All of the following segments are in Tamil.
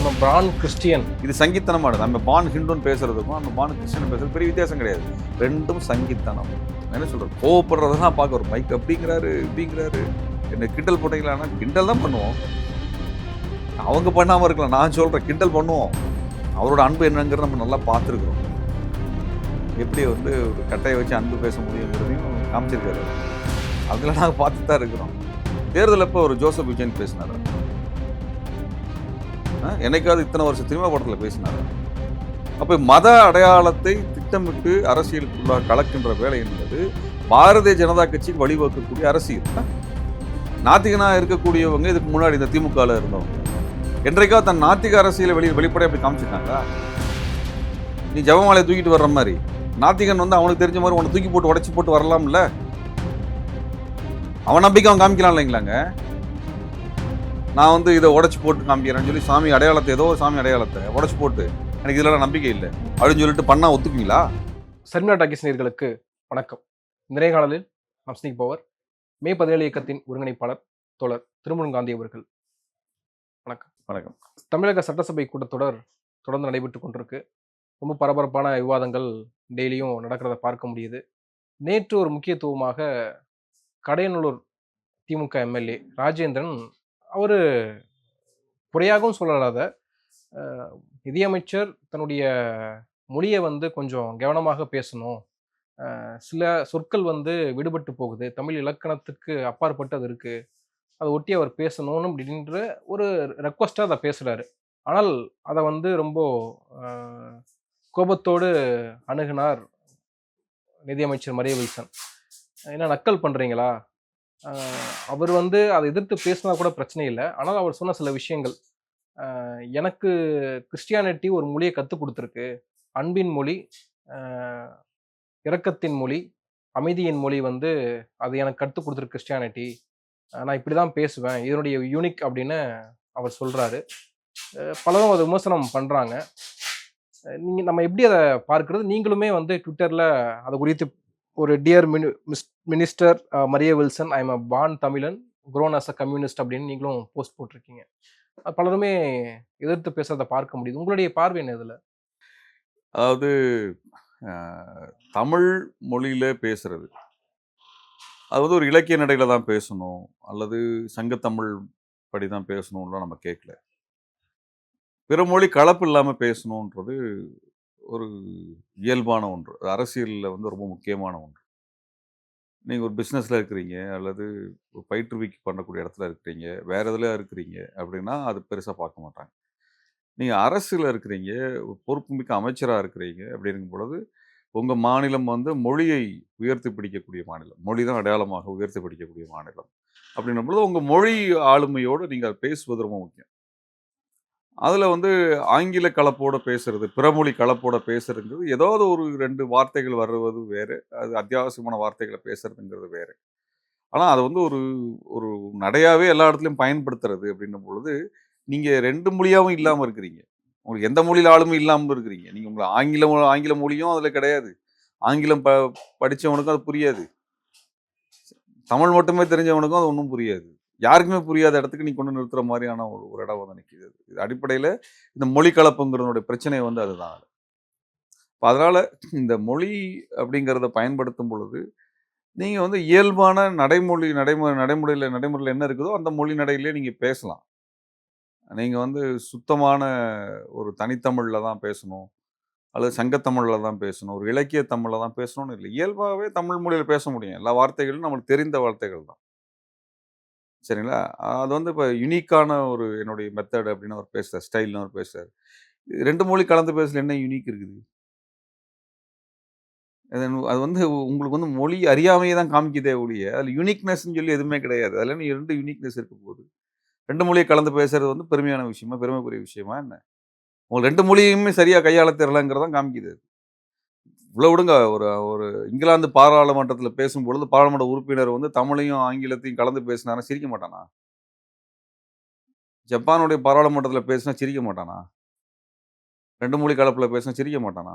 I'm a born Christian. இது சங்கித்தனமானது. நம்ம பார்ன் ஹிந்துன்னு பேசுறதுக்கும் நம்ம பார்ன் கிறிஸ்டியன் பேசுறது பெரிய வித்தியாசம் கிடையாது. ரெண்டும் சங்கித்தனம். என்ன சொல்றது, கோவப்படுறதெல்லாம் பார்க்க ஒரு மைக் அப்படிங்கிறாரு இப்படிங்கிறாரு, என்ன கிண்டல் போட்டீங்களான்னா கிண்டல் தான் பண்ணுவோம். அவங்க பண்ணாமல் இருக்கலாம், நான் சொல்கிறேன் கிண்டல் பண்ணுவோம். அவரோட அன்பு என்னங்கிறத நம்ம நல்லா பார்த்துருக்குறோம். எப்படி வந்து ஒரு கட்டையை வச்சு அன்பு பேச முடியுங்கிறதையும் காமிச்சிருக்காரு. அதில் நாங்கள் பார்த்து தான் இருக்கிறோம். தேர்தல் அப்போ ஒரு ஜோசப் விஜயன் பேசினார். என்னைக்காவது இத்தனை வருஷம் சினிமா படத்தில் பேசினார். அப்போ மத அடையாளத்தை திட்டமிட்டு அரசியலுக்குள்ளாக கலக்கின்ற வேலை என்பது பாரதிய ஜனதா கட்சிக்கு வழிவகுக்கக்கூடிய அரசியல். நாத்திகனாக இருக்கக்கூடியவங்க இதுக்கு முன்னாடி இந்த திமுகவில் இருந்தவங்க என்றைக்காவது தன் நாத்திக அரசியலை வெளிப்படையாக அப்படி காமிச்சிருக்காங்க. நீ ஜபமாலையை தூக்கிட்டு வர்ற மாதிரி நாத்திகன் வந்து அவனுக்கு தெரிஞ்ச மாதிரி உன்னை தூக்கி போட்டு உடச்சி போட்டு வரலாம்ல, அவன் நம்பிக்கை அவன் காமிக்கலாம் இல்லைங்களாங்க. நான் வந்து இதை உடச்சி போட்டு காமிக்கிறேன்னு சொல்லி சாமி அடையாளத்தை, ஏதோ சாமி அடையாளத்தை உடச்சி போட்டு எனக்கு இதில் நம்பிக்கை இல்லை அப்படின்னு சொல்லிட்டு பண்ணா ஒத்துக்குவீங்களா? சர்மிளா டாக்கீஸ் நேயர்களுக்கு வணக்கம். இந்த நேர்காணலில் நாம் ஸ்னீக் பவர் மே 17 இயக்கத்தின் ஒருங்கிணைப்பாளர் தோழர் திருமுருகன் காந்தி அவர்கள். வணக்கம். வணக்கம். தமிழக சட்டசபை கூட்டத்தொடர் தொடர்ந்து நடைபெற்று கொண்டிருக்கு. ரொம்ப பரபரப்பான விவாதங்கள் டெய்லியும் நடக்கிறத பார்க்க முடியுது. நேற்று ஒரு முக்கியத்துவமாக கடையநல்லூர் திமுக எம்எல்ஏ ராஜேந்திரன், அவர் குறையாகவும் சொல்லலாத நிதியமைச்சர் தன்னுடைய மொழியை வந்து கொஞ்சம் கவனமாக பேசணும், சில சொற்கள் வந்து விடுபட்டு போகுது, தமிழ் இலக்கணத்துக்கு அப்பாற்பட்டு அது இருக்கு, அதை ஒட்டி அவர் பேசணும்னு அப்படின்ற ஒரு ரெக்வஸ்டாக அதை பேசுகிறாரு. ஆனால் அதை வந்து ரொம்ப கோபத்தோடு அணுகினார் நிதியமைச்சர் மரிய வில்சன். என்ன நக்கல் பண்ணுறீங்களா? அவர் வந்து அதை எதிர்த்து பேசினா கூட பிரச்சனை இல்லை. ஆனால் அவர் சொன்ன சில விஷயங்கள், எனக்கு கிறிஸ்டியானிட்டி ஒரு மொழியை கற்றுக் கொடுத்துருக்கு, அன்பின் மொழி, இரக்கத்தின் மொழி, அமைதியின் மொழி வந்து அது எனக்கு கற்றுக் கொடுத்துருக்கு கிறிஸ்டியானிட்டி, நான் இப்படி தான் பேசுவேன், இதனுடைய யூனிக் அப்படின்னு அவர் சொல்கிறாரு. பலரும் அதை விமர்சனம் பண்ணுறாங்க. நம்ம எப்படி அதை பார்க்கறது? நீங்களுமே வந்து ட்விட்டரில் அதை குறித்து ஒரு dear minister Maria Wilson, I am a born Tamilan grown as a communist அப்படின்னு நீங்களும் போஸ்ட் போட்டிருக்கீங்க. பலருமே எதிர்த்து பேசுறதை பார்க்க முடியுது. உங்களுடைய பார்வை என்ன இதில்? அதாவது தமிழ் மொழியில பேசுறது அது வந்து ஒரு இலக்கிய நடையில தான் பேசணும் அல்லது சங்கத்தமிழ் படி தான் பேசணும்லாம் நம்ம கேட்கல. பிற மொழி கலப்பு இல்லாமல் பேசணுன்றது ஒரு இயல்பான ஒன்று. அரசியலில் வந்து ரொம்ப முக்கியமான ஒன்று. நீங்கள் ஒரு பிஸ்னஸில் இருக்கிறீங்க அல்லது பயிற்றுவிக்கு பண்ணக்கூடிய இடத்துல இருக்கிறீங்க, வேறு எதில் இருக்கிறீங்க அப்படின்னா அது பெருசாக பார்க்க மாட்டாங்க. நீங்கள் அரசில் இருக்கிறீங்க, பொறுப்புமிக்க அமைச்சராக இருக்கிறீங்க அப்படிங்கும் பொழுது உங்கள் மாநிலம் வந்து மொழியை உயர்த்தி பிடிக்கக்கூடிய மாநிலம், மொழி தான் அடையாளமாக உயர்த்தி பிடிக்கக்கூடிய மாநிலம் அப்படின்னும் பொழுது உங்கள் மொழி ஆளுமையோடு நீங்கள் பேசுவது ரொம்ப முக்கியம். அதில் வந்து ஆங்கில கலப்போடு பேசுறது, பிறமொழி கலப்போட பேசுறதுங்கிறது ஏதாவது ஒரு 2 வார்த்தைகள் வருவது வேறு, அது அத்தியாவசியமான வார்த்தைகளை பேசுறதுங்கிறது வேறு. ஆனால் அது வந்து ஒரு ஒரு நடையாகவே எல்லா இடத்துலையும் பயன்படுத்துறது அப்படின்னும் பொழுது நீங்கள் 2 மொழியாகவும் இல்லாமல் இருக்கிறீங்க. உங்களுக்கு எந்த மொழியில் ஆளுமை இல்லாமல் இருக்கிறீங்க. நீங்கள் உங்களை ஆங்கில மொழியும் அதில் கிடையாது. ஆங்கிலம் படித்தவனுக்கும் அது புரியாது. தமிழ் மட்டுமே தெரிஞ்சவனுக்கும் அது ஒன்றும் புரியாது. யாருக்குமே புரியாத இடத்துக்கு நீ கொண்டு நிறுத்துற மாதிரியான ஒரு இடம் வந்து நிற்கிது. இது அடிப்படையில் இந்த மொழி கலப்புங்கிறதுடைய பிரச்சனை வந்து அதுதான். இப்போ அதனால் இந்த மொழி அப்படிங்கிறத பயன்படுத்தும் பொழுது நீங்கள் வந்து இயல்பான நடைமுறையில் என்ன இருக்குதோ அந்த மொழி நடையிலே நீங்கள் பேசலாம். நீங்கள் வந்து சுத்தமான ஒரு தனித்தமிழில் தான் பேசணும் அல்லது சங்கத்தமிழில் தான் பேசணும், ஒரு இலக்கிய தமிழில் தான் பேசணும்னு இல்லை. இயல்பாகவே தமிழ் மொழியில் பேச முடியும். எல்லா வார்த்தைகளும் நம்மளுக்கு தெரிந்த வார்த்தைகள் தான். சரிங்களா? அது வந்து இப்போ யுனிக்கான ஒரு என்னுடைய மெத்தட் அப்படின்னு அவர் பேசுகிறார், ஸ்டைல்னு அவர் பேசுகிறார். 2 மொழி கலந்து பேசல என்ன யுனிக் இருக்குது? அது வந்து உங்களுக்கு வந்து மொழி அறியாமையே தான் காமிக்குதே ஒழிய அதில் யுனிக்னஸ்ன்னு சொல்லி எதுவுமே கிடையாது. அதில் 2 யுனிக்னஸ் இருக்க போகுது. 2 மொழியை கலந்து பேசுறது வந்து பெருமையான விஷயமா, பெருமைக்குரிய விஷயமா என்ன? உங்களுக்கு 2 மொழியுமே சரியாக கையாள தெரியலங்கிறதான் காமிக்குது. இவ்வளோ விடுங்க, ஒரு ஒரு இங்கிலாந்து பாராளுமன்றத்தில் பேசும்பொழுது பாராளுமன்ற உறுப்பினர் வந்து தமிழையும் ஆங்கிலத்தையும் கலந்து பேசினாரா சிரிக்க மாட்டானா? ஜப்பானுடைய பாராளுமன்றத்தில் பேசினா சிரிக்க மாட்டானா? 2 மொழி கலப்பில் பேசினா சிரிக்க மாட்டானா?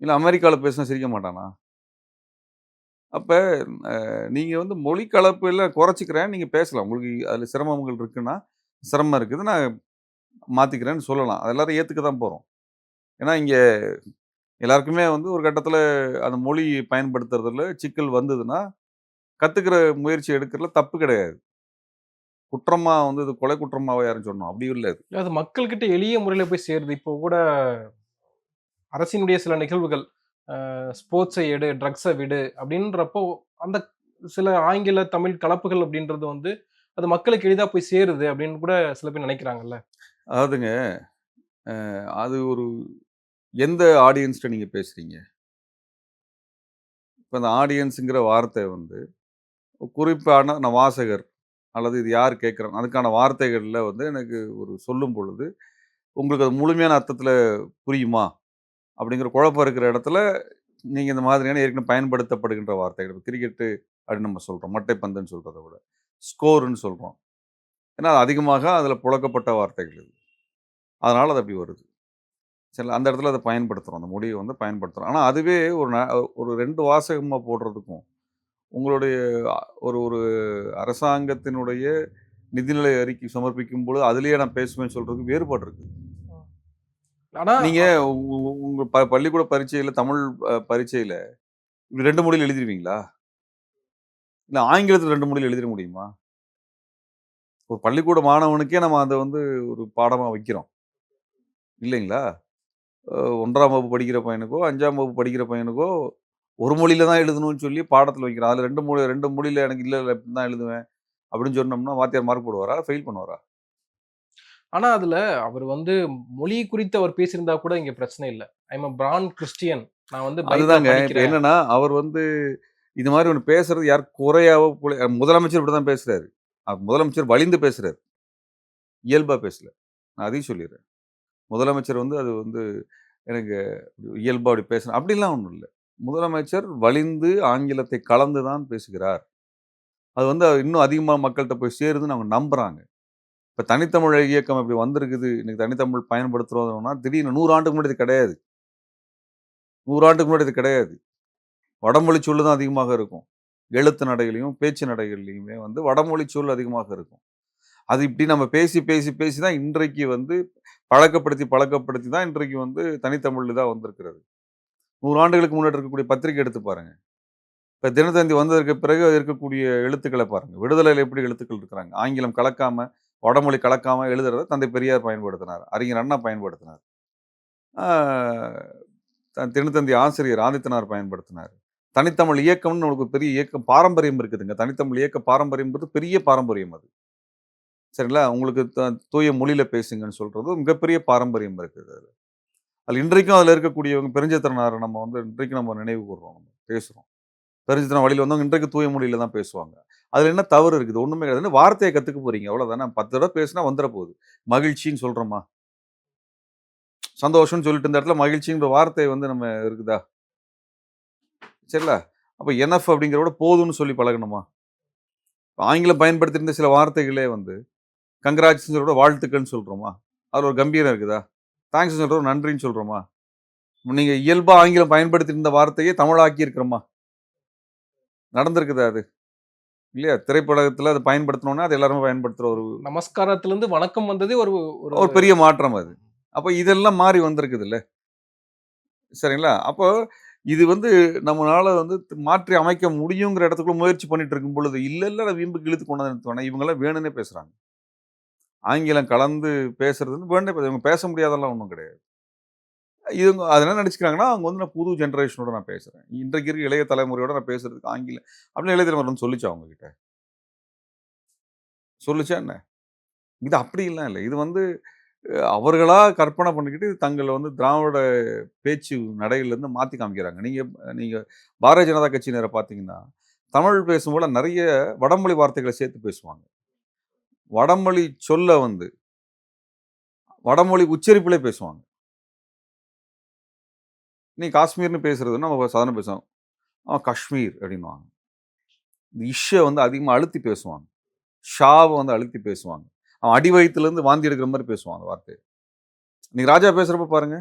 இல்லை அமெரிக்காவில் பேசினா சிரிக்க மாட்டானா? அப்போ நீங்கள் வந்து மொழி கலப்பில் குறைச்சிக்கிறேன், நீங்கள் பேசலாம். உங்களுக்கு அதில் சிரமங்கள் இருக்குன்னா சிரமம் இருக்குது. நான் மாற்றிக்கிறேன்னு சொல்லலாம். அது எல்லாரும் ஏற்றுக்க தான் போகிறோம். ஏன்னா இங்கே எல்லாருக்குமே வந்து ஒரு கட்டத்தில் அந்த மொழி பயன்படுத்துறதுல சிக்கல் வந்ததுன்னா கற்றுக்கிற முயற்சி எடுக்கிறதுல தப்பு கிடையாது. குற்றமா வந்து இது கொலை குற்றமாவா யாரும் சொன்னோம் அப்படி இல்லை. அது மக்கள்கிட்ட எளிய முறையில போய் சேருது. இப்போ கூட அரசினுடைய சில நிகழ்வுகள், ஸ்போர்ட்ஸை எடு, ட்ரக்ஸ விடு அப்படின்றப்போ, அந்த சில ஆங்கில, தமிழ் கலப்புகள் அப்படின்றது வந்து, அது மக்களுக்கு எளிதா போய் சேருது அப்படின்னு கூட சில பேர் நினைக்கிறாங்கல்ல. அதாவதுங்க அது ஒரு எந்த ஆடியன்ஸ்ட்ட நீங்க பேசுறீங்க? இப்ப அந்த ஆடியன்ஸ்ங்கிற வார்த்தை வந்து குறிப்பான நான் வாசகர் அல்லது இது யார் கேட்குறாங்க அதுக்கான வார்த்தைகள்ல வந்து எனக்கு ஒரு சொல்லும் பொழுது, உங்களுக்கு அது முழுமையான அர்த்தத்தில புரியுமா? அப்படிங்கிற குழப்பம் இருக்கிற இடத்துல, நீங்க இந்த மாதிரியான ஏற்கனவே பயன்படுத்தப்படுகின்ற வார்த்தைகள். இப்ப கிரிக்கெட்டு அப்படின்னு நம்ம சொல்றோம். மட்டைப்பந்துன்னு சொல்றத விட, ஸ்கோர்ன்னு சொல்றோம். ஏன்னா, அது அதிகமாக அதில புழக்கப்பட்ட வார்த்தைகள் இது. அதனால அது அப்படி வருது. சரிங்களா? அந்த இடத்துல அத பயன்படுத்துறோம். அந்த மொழிய வந்து பயன்படுத்துறோம். ஆனா, அதுவே ஒரு 2 வாசகமா போடுறதுக்கும், உங்களுடைய அ ஒரு ஒரு அரசாங்கத்தினுடைய நிதிநிலை அறிக்கை சமர்ப்பிக்கும் பொழுது, அதிலேயே நான் பேசுவேன்னு சொல்றதுக்கு வேறுபாடு இருக்கு. ஆனா நீங்க உங்க பள்ளிக்கூட பரீட்சையில தமிழ் பரீட்சையில இப்படி 2 மொழியில எழுதிருவீங்களா? இல்ல ஆங்கிலத்தில 2 மொழியில எழுதிற முடியுமா? ஒரு பள்ளிக்கூட மாணவனுக்கே நம்ம அத வந்து ஒரு பாடமா வைக்கிறோம். இல்லைங்களா? 1ஆம் வகுப்பு படிக்கிற பையனுக்கோ, 5ஆம் வகுப்பு படிக்கிற பையனுக்கோ, ஒரு மொழியில தான் எழுதணும்னு சொல்லி பாடத்தில வைக்கிறோம். அதுல 2 மொழியில எனக்கு இல்ல, இல்ல இப்படி தான் எழுதுவேன். அப்படின்னு சொன்னோம்னா, வாத்தியார் மார்க் போடுவாரா? ஃபெயில் பண்ணுவாரா? ஆனா அதுல அவர் வந்து மொழி குறித்து அவர் பேசியிருந்தா கூட இங்க பிரச்சனை இல்ல. ஐ அம் எ பிரான் கிறிஸ்டியன். நான் வந்து பைபிள அதுதாங்க. இப்ப படிக்கிறேன். என்னன்னா, அவர் வந்து இது மாரி ஒண்ணு பேசுறது யாரும் குறையாவோ, முதலமைச்சர் இப்படிதான் பேசுறாரு. முதலமைச்சர் வலிந்து பேசுறாரு. இயல்பா பேசல. நான் அதையும் சொல்லிர்றேன். முதலமைச்சர் வந்து அது வந்து எனக்கு இயல்பா அப்படி பேசணும் அப்படிலாம் ஒண்ணும் இல்ல. முதலமைச்சர் வலிந்து ஆங்கிலத்தை கலந்து தான் பேசுகிறார். அது வந்து இன்னும் அதிகமா மக்கள்ட்ட போய் சேருதுன்னு அவங்க நம்புறாங்க. இப்ப தனித்தமிழ் இயக்கம் இப்படி வந்திருக்குது. இன்னைக்கு தனித்தமிழ் பயன்படுத்துறோம்னா, திடீர்னு 100 ஆண்டுக்கு முன்னாடி இது கிடையாது. 100 ஆண்டுக்கு முன்னாடி இது கிடையாது. வடமொழி சொல்லு தான் அதிகமாக இருக்கும். எழுத்து நடையிலயும், பேச்சு நடைகள்லயுமே வந்து வடமொழி சொல் அதிகமாக இருக்கும். அது இப்படி நம்ம பேசி, பேசி, பேசி தான் இன்றைக்கு வந்து பழக்கப்படுத்தி, பழக்கப்படுத்தி தான் இன்றைக்கு வந்து தனித்தமிழ் இதா வந்திருக்கிறது. 100 ஆண்டுகளுக்கு முன்னாடி இருக்கக்கூடிய பத்திரிக்கை எடுத்து பாருங்க. இப்ப தினத்தந்தி வந்ததற்கு பிறகு இருக்கக்கூடிய எழுத்துக்கள பாருங்க. விடுதலையில எப்படி எழுத்துக்கள் இருக்கிறாங்க. ஆங்கிலம் கலக்காம, வடமொழி கலக்காம எழுதுறத தந்தை பெரியார் பயன்படுத்தினார். அறிஞர் அண்ணா பயன்படுத்தினார். ஆ தினத்தந்தி ஆசிரியர் ஆதித்தனார் பயன்படுத்தினார். தனித்தமிழ் இயக்கம்னு உங்களுக்கு பெரிய இயக்கம் பாரம்பரியம் இருக்குதுங்க. தனித்தமிழ் இயக்க பாரம்பரியம்ன்றது பெரிய பாரம்பரியம் அது. சரிங்களா? உங்களுக்கு தூய மொழியில பேசுங்கன்னு சொல்றது மிகப்பெரிய பாரம்பரியம் இருக்குது அதுல. அதுல இன்றைக்கும் அதுல இருக்கக்கூடியவங்க பெருஞ்சித்திரனார நம்ம வந்து இன்றைக்கும் நம்ம நினைவு கூர்றோம். நம்ம பேசுறோம். பெருஞ்சித்திரன் வழியில வந்தவங்க இன்றைக்கு தூய மொழியில தான் பேசுவாங்க. அதுல என்ன தவறு இருக்குது? ஒண்ணுமே கிடையாது. என்ன வார்த்தைய கத்துக்க போறீங்க அவ்வளவுதானே. 10 தடவ பேசினா வந்துற போகுது. மகிழ்ச்சின்னு சொல்றோமா? சந்தோஷம்னு சொல்லிட்டு இந்த இடத்துல மகிழ்ச்சின்ற வார்த்தை வந்து நம்ம இருக்குதா? சரிங்களா? அப்ப எனஃப் அப்படிங்கிறத விட போதும்னு சொல்லி பழகணுமா? ஆங்கிலம் பயன்படுத்தியிருந்த சில வார்த்தைகளே வந்து கங்கிராட்ஸ்ன்னு சொல்றத வாழ்த்துக்கள்ன்னு சொல்றோமா? அதுல ஒரு கம்பீரம் இருக்குதா? தேங்க்ஸ் சொல்றோம் நன்றின்னு சொல்றோமா? நீங்க இயல்பா ஆங்கிலம் பயன்படுத்திட்டு இருந்த வார்த்தையை தமிழாக்கி இருக்கிறோமா? நடந்திருக்குதா அது? இல்லையா? திரைப்படத்துல அத பயன்படுத்தணும்னா, அது எல்லாருமே பயன்படுத்துற ஒரு நமஸ்காரத்திலிருந்து வணக்கம் வந்ததே ஒரு ஒரு ஒரு பெரிய மாற்றம் அது. அப்ப இதெல்லாம் மாறி வந்திருக்குதுல்ல. சரிங்களா? அப்போ இது வந்து நம்மளால வந்து மாற்றி அமைக்க முடியுங்கிற இடத்துக்குள்ள முயற்சி பண்ணிட்டு இருக்கும் பொழுது, இல்ல இல்ல நான் வீம்புக்கு இழுத்து கொண்டு வந்து நிறுத்துவேனா, இவங்கலாம் வேணும்னே பேசுறாங்க. ஆங்கிலம் கலந்து பேசுறது வந்து வேணும்னே இவங்க பேச முடியாதெல்லாம் ஒண்ணும் கிடையாது. இவங்க அது என்ன நெனச்சுக்கிறாங்கன்னா, அவங்க வந்து நான் புது ஜெனரேஷனோட நான் பேசுறேன். இன்றைக்கு இருக்க இளைய தலைமுறையோட நான் பேசுறதுக்கு ஆங்கிலம் அப்படின்னு இளைய தலைமுறை வந்து சொல்லுச்சா உங்ககிட்ட? சொல்லுச்சா என்ன? இது அப்படிலாம் இல்ல. இது வந்து அவர்களா கற்பனை பண்ணிக்கிட்டு தங்கள வந்து திராவிட பேச்சு நடையிலிருந்து மாத்தி காமிக்கிறாங்க. நீங்க நீங்க பாரதிய ஜனதா கட்சியினர பார்த்தீங்கன்னா, தமிழ் பேசும்போது நெறைய வடமொழி வார்த்தைகள சேர்த்து பேசுவாங்க. வடமொழி சொல்ல வந்து வடமொழி உச்சரிப்பிலே பேசுவாங்க. நீ காஷ்மீர்ன்னு பேசுறதுன்னா நம்ம சாதாரண பேசுவோம். காஷ்மீர் அப்படின்னுவாங்க. இந்த வந்து அதிகமா அழுத்தி பேசுவாங்க. ஷாவ வந்து அழுத்தி பேசுவாங்க. அவன் அடி வயித்துலருந்து வாந்தி எடுக்கிற மாரி பேசுவான் அந்த வார்த்தைய. நீங்க ராஜா பேசுறப்ப பாருங்க.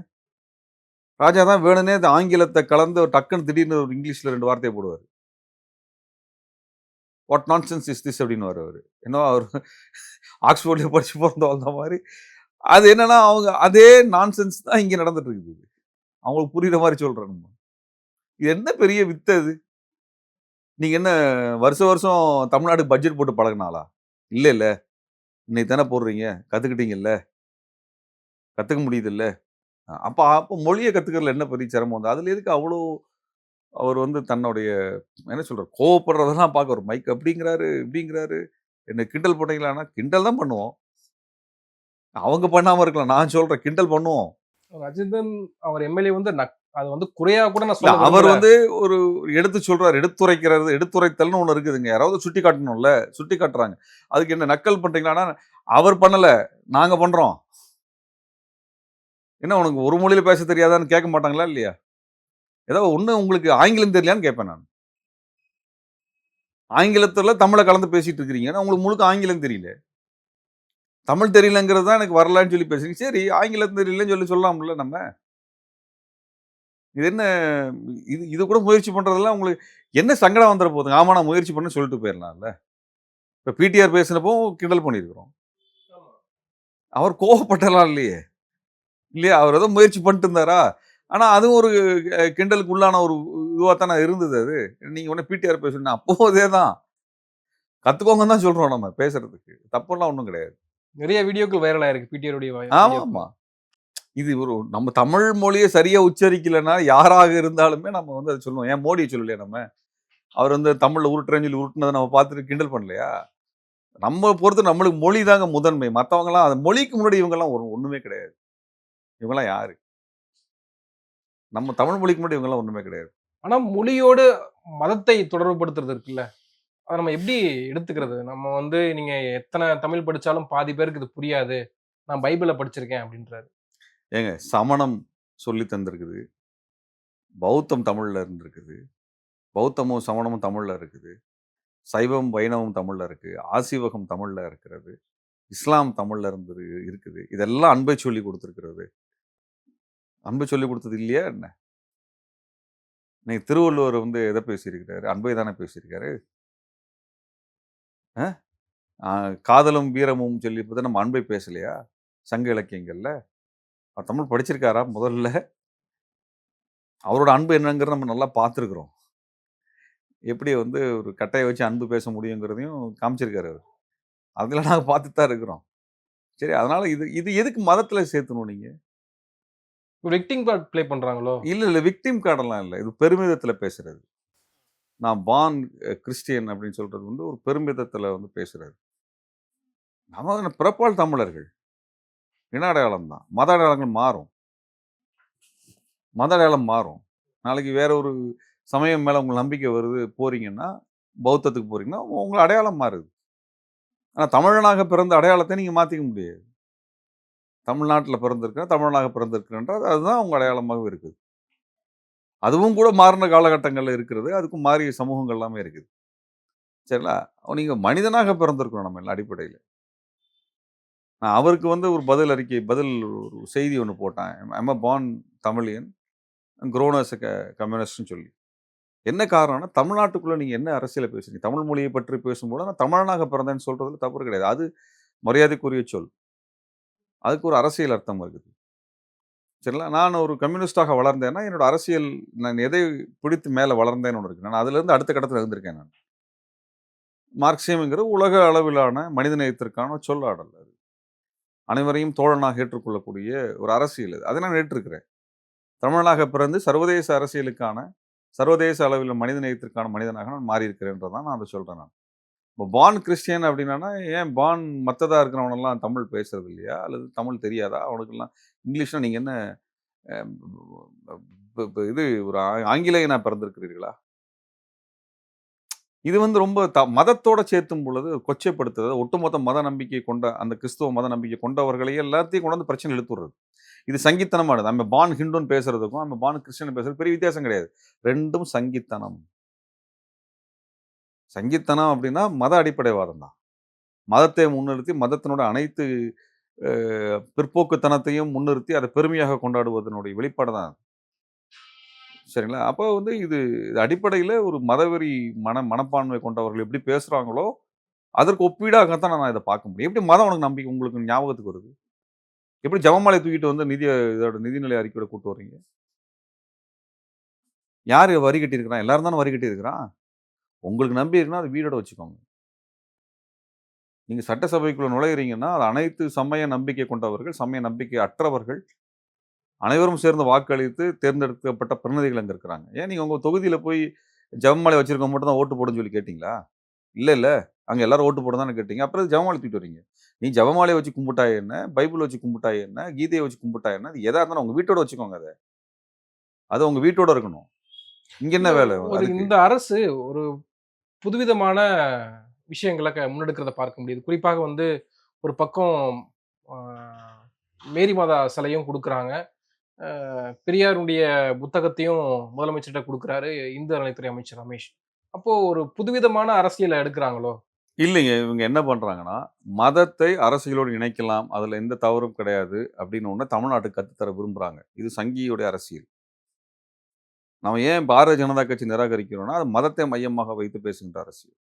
ராஜா தான் வேணும்னே இந்த ஆங்கிலத்த கலந்து ஒரு டக்குன்னு திடீர்னு ஒரு இங்கிலீஷ்ல 2 வார்த்தைய போடுவாரு. வாட் நான்சென்ஸ் இஸ் திஸ் அப்டின்னுவாரு அவரு. என்னவோ அவரு ஆக்ஸ்போர்ட்ல படிச்சு பொறந்து வளர்ந்த மாரி அது என்னன்னா அவங்க அதே நான்சென்ஸ் தான் இங்க நடந்துட்டு இருக்குது. அவங்களுக்கு புரியுற மாதிரி சொல்றேன் நம்ம. இது என்ன பெரிய வித்து அது? நீங்க என்ன வருஷம் வருஷம் தமிழ்நாட்டுக்கு பட்ஜெட் போட்டு பழகுனாளா? இல்ல. இன்னைக்கு தானே போடுறீங்க. கத்துக்கிட்டீங்கல்ல. கத்துக்க முடியுதுல்ல. அப்ப அப்ப மொழிய கத்துக்கிறதுல என்ன பெரிய சிரமம் வந்து? அதுல எதுக்கு அவ்வளோ அவர் வந்து தன்னுடைய என்ன சொல்றாரு? கோவப்படுறதெல்லாம் பார்க்க ஒரு மைக் அப்படிங்கிறாரு, இப்படிங்கிறாரு. என்ன கிண்டல் பண்ணீங்களான்னா, கிண்டல் தான் பண்ணுவோம். அவங்க பண்ணாம இருக்கலாம். நான் சொல்றேன் கிண்டல் பண்ணுவோம். ரஜினிதன் அவர் எம்எல்ஏ வந்து அது வந்து குறையா கூட நான் இல்ல சொல்ல அவர் விரும்பல. வந்து ஒரு எடுத்து சொல்றாரு. எடுத்துரைக்கிறது, எடுத்துரைத்தல்னு ஒண்ணு இருக்குதுங்க. யாராவது சுட்டி காட்டணும்ல. சுட்டி காட்டுறாங்க. அதுக்கு என்ன நக்கல் பண்றீங்களான்னா, அவர் பண்ணல. நாங்க பண்றோம். என்ன உனக்கு ஒரு மொழியில பேச தெரியாதான்னு கேட்க மாட்டாங்களா இல்லையா? ஏதோ ஒண்ணு உங்களுக்கு ஆங்கிலம் தெரியலையான்னு கேட்பேன் நான். ஆங்கிலத்துல தமிழ கலந்து பேசிட்டு இருக்கிறீங்க. ஆனா உங்களுக்கு முழுக்க ஆங்கிலம் தெரியல. தமிழ் தெரியலங்கிறது தான் எனக்கு வரலன்னு சொல்லி பேசுறீங்க. சரி ஆங்கிலம் தெரியலன்னு சொல்லி சொல்லலாம்ல நம்ம. இது என்ன இது இது கூட முயற்சி பண்றதெல்லாம் உங்களுக்கு என்ன சங்கடம் வந்துற போகுதுங்க? ஆமா நான் முயற்சி பண்ணேன்னு சொல்லிட்டு போயிரலாம்ல. இப்ப பிடிஆர் பேசினப்போ கிண்டல் பண்ணியிருக்கிறோம். அவர் கோவப்பட்டலாம் இல்லையே! இல்லையா? அவர் ஏதோ முயற்சி பண்ணிட்டு இருந்தாரா? ஆனா அதுவும் ஒரு கிண்டலுக்கு உள்ளான ஒரு இதுவா தானே இருந்தது அது. நீங்க உடனே பிடிஆர் பேசணும் அப்பவும் அதே தான். கத்துக்கோங்கன்னு தான் சொல்றோம் நம்ம பேசுறதுக்கு. தப்பெல்லாம் ஒண்ணும் கிடையாது. நிறைய வீடியோக்கள் வைரல் ஆயிருக்கு பிடிஆருடைய ஆமாமா. இது ஒரு நம்ம தமிழ் மொழிய சரியா உச்சரிக்கலன்னா, யாராக இருந்தாலுமே நம்ம வந்து அத சொல்லுவோம். ஏன் மோடிய சொல்லலையா நம்ம? அவர் வந்து தமிழ்ல உருட்டுறேன்னு சொல்லி உருட்டுனத நம்ம பார்த்துட்டு கிண்டல் பண்ணலையா? நம்ம பொறுத்து நம்மளுக்கு மொழி தாங்க முதன்மை. மத்தவங்கலாம் அது மொழிக்கு முன்னாடி இவங்கலாம் ஒண்ணுமே கிடையாது. இவங்கலாம் யாரு? நம்ம தமிழ் மொழிக்கு முன்னாடி இவங்கலாம் ஒண்ணுமே கிடையாது. ஆனா மொழியோடு மதத்தை தொடர்புபடுத்துறது இருக்குல்ல. அத நம்ம எப்படி எடுத்துக்கிறது? நம்ம வந்து நீங்க எத்தன தமிழ் படிச்சாலும் பாதி பேருக்கு இது புரியாது. நான் பைபிள படிச்சிருக்கேன் அப்படின்றாரு. ஏங்க சமணம் சொல்லி தந்திருக்குது. பௌத்தம் தமிழ்ல இருந்திருக்குது. பௌத்தமும், சமணமும் தமிழ்ல இருக்குது. சைவம், வைணவம் தமிழ்ல இருக்கு. ஆசீவகம் தமிழ்ல இருக்கிறது. இஸ்லாம் தமிழ்ல இருக்குது. இதெல்லாம் அன்பை சொல்லிக் குடுத்திருக்கிறது. அன்பை சொல்லிக் குடுத்தது இல்லையா என்ன? இன்னைக்கு திருவள்ளுவர் வந்து எத பேசியிருக்கிறாரு? அன்பை தானே பேசியிருக்காரு. அ? காதலும், வீரமும் சொல்லி நம்ம அன்பை பேசலையா? சங்க இலக்கியங்கள்ல. அவர் தமிழ் படிச்சிருக்காரா முதல்ல? அவரோட அன்பு என்னங்கிறத நம்ம நல்லா பார்த்துருக்கிறோம். எப்படி வந்து ஒரு கட்டைய வச்சு அன்பு பேச முடியுங்கிறதையும் காமிச்சிருக்காரு அவரு. அதெல்லாம் நாங்க பார்த்துட்டு தான் இருக்கிறோம். சரி அதனால இது இது எதுக்கு மதத்துல சேர்த்தணும் நீங்க? விக்டிம் கார்ட் ப்ளே பண்றாங்களோ? இல்ல விக்டிம் கார்டெல்லாம் இல்ல. இது பெருமிதத்துல பேசுறது. நான் பார்ன் கிறிஸ்டியன் அப்படின்னு சொல்றது வந்து ஒரு பெருமிதத்துல வந்து பேசுறது. நம்ம பிறப்பால் தமிழர்கள். இன அடையாளம் தான். மத அடையாளங்கள் மாறும். மத அடையாளம் மாறும். நாளைக்கு வேற ஒரு சமயம் மேல உங்களுக்கு நம்பிக்கை வருது போறீங்கன்னா, பௌத்தத்துக்கு போறீங்கன்னா, உங்க அடையாளம் மாறுது. ஆனா தமிழனாக பிறந்த அடையாளத்தை நீங்க மாத்திக்க முடியாது. தமிழ்நாட்டுல பிறந்திருக்கிறேன், தமிழனாக பிறந்திருக்கிறேன்றது அதுதான் உங்க அடையாளமாகவே இருக்குது. அதுவும் கூட மாறின காலகட்டங்கள்ல இருக்கிறது. அதுக்கும் மாறிய சமூகங்கள் எல்லாமே இருக்குது. சரிங்களா? நீங்க மனிதனாக பிறந்திருக்கிறோம் நம்ம எல்லாம் அடிப்படையில. நான் அவருக்கு வந்து ஒரு பதில் ஒரு செய்தி ஒண்ணு போட்டேன். I am a born Tamilian, grown as a கம்யூனிஸ்ட்ன்னு சொல்லி. என்ன காரணம்னா, தமிழ்நாட்டுக்குள்ள நீங்க என்ன அரசியல பேசுறீங்க? தமிழ் மொழியை பற்றி பேசும்போது, நான் தமிழனாக பிறந்தேன்னு சொல்றதுல தவறு கிடையாது. அது மரியாதைக்குரிய சொல். அதுக்கு ஒரு அரசியல் அர்த்தம் இருக்குது. சரிங்களா? நான் ஒரு கம்யூனிஸ்டாக வளர்ந்தேன்னா, என்னோட அரசியல் நான் எதை பிடித்து மேல வளர்ந்தேன்னு ஒண்ணு இருக்கு. நான் அதிலிருந்து அடுத்த கட்டத்துல இருந்திருக்கேன் நான். மார்க்சியம்ங்கிறது உலக அளவிலான மனிதநேயத்திற்கான சொல்லாடல் அது. அனைவரையும் தோழனாக ஏற்றுக்கொள்ளக்கூடிய ஒரு அரசியல் அது. அதை நான் ஏற்றிருக்கிறேன். தமிழனாக பிறந்து சர்வதேச அரசியலுக்கான, சர்வதேச அளவில் மனிதநேயத்திற்கான மனிதனாக நான் மாறியிருக்கிறேன்றதான் நான் அத சொல்றேன் நான். இப்போ பார்ன் கிறிஸ்டியன் அப்படின்னா, ஏன் பார்ன் மத்ததா இருக்கிறவனெல்லாம் தமிழ் பேசுறது இல்லையா? அல்லது தமிழ் தெரியாதா? அவனுக்கெல்லாம் இங்கிலீஷ்னா நீங்க என்ன அ இது ஒரு ஆங்கிலேயனா பிறந்திருக்கிறீர்களா? இது வந்து ரொம்ப மதத்தோட சேர்த்தும் பொழுது கொச்சைப்படுத்துறது, ஒட்டுமொத்த மத நம்பிக்கை கொண்ட அந்த கிறிஸ்துவ மத நம்பிக்கை கொண்டவர்களையே எல்லாத்தையும் கொண்டு வந்து பிரச்சனையில இழுத்து விடுறது. இது சங்கித்தனமானது. நம்ம பார்ன் ஹிந்துன்னு பேசுறதுக்கும், நம்ம பார்ன் கிறிஸ்டியன் பேசுறது பெரிய வித்தியாசம் கிடையாது. 2ம் சங்கித்தனம். சங்கித்தனம் அப்படின்னா மத அடிப்படைவாதம் தான். மதத்தை முன்னிறுத்தி மதத்தினோட அனைத்து அ பிற்போக்குத்தனத்தையும் முன்னிறுத்தி அதை பெருமையாக கொண்டாடுவதனுடைய வெளிப்பாடு தான் அது. சரிங்களா? அப்போ வந்து இது அடிப்படையில ஒரு மதவெறி மனப்பான்மை கொண்டவர்கள் எப்படி பேசுறாங்களோ, அதற்கு ஒப்பீடாகத்தான் நான் இத பார்க்க முடியும். எப்படி மதம் உனக்கு உங்களுக்கு ஞாபகத்துக்கு வருது? எப்படி ஜெபமாலைய தூக்கிட்டு வந்து இதோட நிதிநிலை அறிக்கையோட கூட்டு வர்றீங்க? யாரு வரி கட்டியிருக்கிறான்? எல்லாரும் தானே வரி கட்டியிருக்கிறான். உங்களுக்கு நம்பி இருக்குன்னா, அது வீடோட வச்சுக்கோங்க. நீங்க சட்டசபைக்குள்ள நுழையிறீங்கன்னா, அது அனைத்து சமய நம்பிக்கை கொண்டவர்கள், சமய நம்பிக்கை அற்றவர்கள் அனைவரும் சேர்ந்து வாக்களித்து தேர்ந்தெடுக்கப்பட்ட பிரதிநிதிகள் அங்க இருக்கிறாங்க. ஏன் நீங்க உங்க தொகுதியில போய் ஜெபமாலை வச்சிருக்கவங்க மட்டும் தான் ஓட்டு போடுன்னு சொல்லி கேட்டீங்களா? இல்ல. அங்க எல்லாரும் ஓட்டு போட தானே கேட்டீங்க. அப்புறம் எதுக்கு ஜெபமாலை தூக்கிட்டு வர்றீங்க? நீ ஜெபமாலைய வச்சு கும்பிட்டா என்ன? பைபிள் வச்சு கும்பிட்டா என்ன? கீதைய வச்சு கும்பிட்டா என்ன? அது எதா இருந்தாலும் உங்க வீட்டோட வச்சுக்கோங்க அத. அது உங்க வீட்டோட இருக்கணும். இங்க என்ன இல்ல வேலை ஒரு அதுக்கு? இந்த அரசு ஒரு புதுவிதமான விஷயங்கள முன்னெடுக்கிறத பார்க்க முடியுது. குறிப்பாக வந்து ஒரு பக்கம் ஆ மேரி மாதா சிலையும் குடுக்குறாங்க. பெரியாருடைய புத்தகத்தையும் முதலமைச்சர்ட்ட குடுக்குறாரு இந்து அறநிலைத்துறை அமைச்சர் ரமேஷ். அப்போ ஒரு புதுவிதமான அரசியல எடுக்குறாங்களோ? இல்லைங்க. இவங்க என்ன பண்றாங்கன்னா, மதத்தை அரசியலோடு இணைக்கலாம். அதுல எந்த தவறும் கிடையாது. அப்படின்னு ஒண்ண தமிழ்நாட்டுக்கு கத்து தர விரும்புறாங்க. இது சங்கியுடைய அரசியல். நம்ம ஏன் பாரதிய ஜனதா கட்சி நிராகரிக்கிறோம்னா, அது மதத்தை மையமாக வைத்து பேசுகின்ற அரசியல்.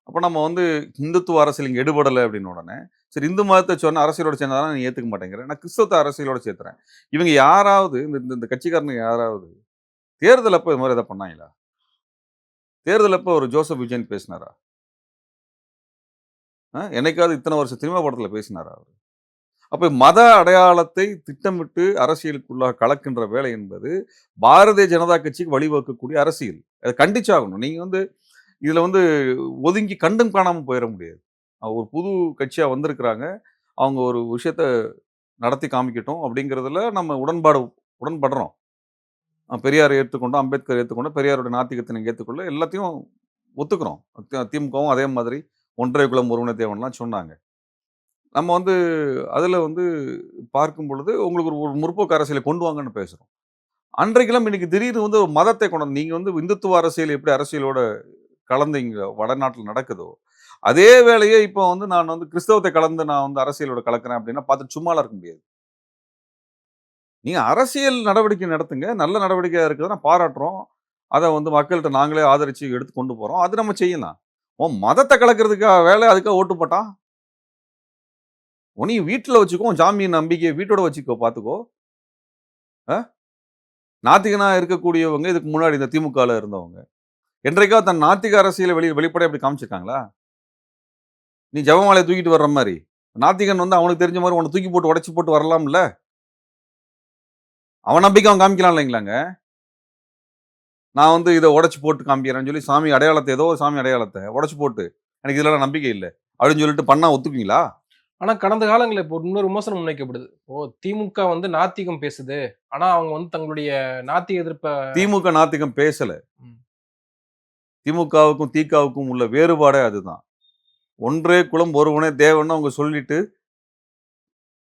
அப்ப நம்ம வந்து இந்துத்துவ அரசியல் இங்க எடுபடல அப்படின்னு உடனே, சரி இந்து மதத்த சொன்னா அரசியலோட சேர்ந்தா நீ ஏத்துக்க மாட்டேங்கிற. நான் கிறிஸ்தவத்த அரசியலோட சேர்த்துறேன். இவங்க யாராவது இந்த இந்த இந்த கட்சிக்காரனுங்க யாராவது தேர்தல் அப்ப இது மாரி ஏதாவது பண்ணாங்களா? தேர்தல் அப்ப ஒரு ஜோசப் விஜயன் பேசினாரா? என்னைக்காவது இத்தன வருஷம் சினிமா படத்துல பேசினாரா அவரு? அப்ப மத அடையாளத்தை திட்டமிட்டு அரசியலுக்குள்ளாக கலக்கின்ற வேலை என்பது, பாரதிய ஜனதா கட்சிக்கு வழிவகுக்கக்கூடிய அரசியல். அத கண்டிச்சாகணும். நீங்க வந்து இதுல வந்து ஒதுங்கி கண்டும் காணாம போயிற முடியாது. ஒரு புது கட்சியா வந்திருக்கிறாங்க. அவங்க ஒரு விஷயத்த நடத்தி காமிக்கட்டும் அப்படிங்கிறதுல நம்ம உடன்படுறோம். பெரியார ஏத்துக்கொண்டோம், அம்பேத்கர் ஏத்துக்கொண்டோம், பெரியாருடைய நாத்திகத்தை நீங்க ஏத்துக்கொள்ள எல்லாத்தையும் ஒத்துக்கிறோம். திமுகவும் அதே மாதிரி ஒன்றே குலம் ஒருவனே தேவன்லாம் சொன்னாங்க. நம்ம வந்து அதுல வந்து பார்க்கும் பொழுது உங்களுக்கு ஒரு ஒரு முற்போக்கு அரசியலை கொண்டு வாங்கன்னு பேசுறோம். அன்றைக்கெல்லாம் இன்னைக்கு திடீர்னு வந்து ஒரு மதத்தை கொண்டு வந்து நீங்க வந்து இந்துத்துவ அரசியல் எப்படி அரசியலோட கலந்து இங்க வடநாட்டுல நடக்குதோ, அதே வேலைய இப்போ வந்து நான் வந்து கிறிஸ்தவத்த கலந்து நான் வந்து அரசியலோட கலக்கிறேன் அப்படின்னா பார்த்துட்டு சும்மாலாம் இருக்க முடியாது. நீங்க அரசியல் நடவடிக்கை நடத்துங்க. நல்ல நடவடிக்கையா இருக்குதுன்னா பாராட்டுறோம். அத வந்து மக்கள்ட்ட நாங்களே ஆதரிச்சு எடுத்து கொண்டு போறோம். அது நம்ம செய்யலாம். உன் மதத்த கலக்கிறதுக்கா வேலை அதுக்கா ஓட்டு போட்டான்? நீ வீட்ல வச்சுக்கோ. உன் சாமி நம்பிக்கைய வீட்டோட வச்சுக்கோ பார்த்துக்கோ. அ நாத்திகனா இருக்கக்கூடியவங்க இதுக்கு முன்னாடி இந்த திமுகல இருந்தவங்க. என்றைக்காவது தன் நாத்திக அரசியல வெளிப்படையா அப்படி காமிச்சிருக்காங்களா? நீ ஜெபமாலைய தூக்கிட்டு வர்ற மாரி. நாத்திகன் வந்து அவனுக்கு தெரிஞ்ச மாரி உன்ன தூக்கி போட்டு உடைச்சு போட்டு வரலாம்ல? அவன் நம்பிக்கை அவன் காமிக்கலாம் இல்லைங்களாங்க? நான் வந்து இத உடைச்சு போட்டு காமிக்கிறேன்னு சொல்லி சாமி அடையாளத்த ஏதோ ஒரு சாமி அடையாளத்த உடைச்சு போட்டு, எனக்கு இதுலலாம் நம்பிக்கை இல்ல. அப்படின்னு சொல்லிட்டு பண்ணா ஒத்துக்குவீங்களா? ஆனா கடந்த காலங்கள்ல இப்போ இன்னொரு விமர்சனம் முன்வைக்கப்படுது. திமுக வந்து நாத்திகம் பேசுது. ஆனா அவங்க வந்து தங்களுடைய நாத்திக எதிர்ப்ப திமுக நாத்திகம் பேசல. ம். திமுகவுக்கும், திகாவுக்கும் உள்ள வேறுபாடே அதுதான். ஒன்றே குலம் ஒருவனே தேவன்னு அவங்க சொல்லிட்டு,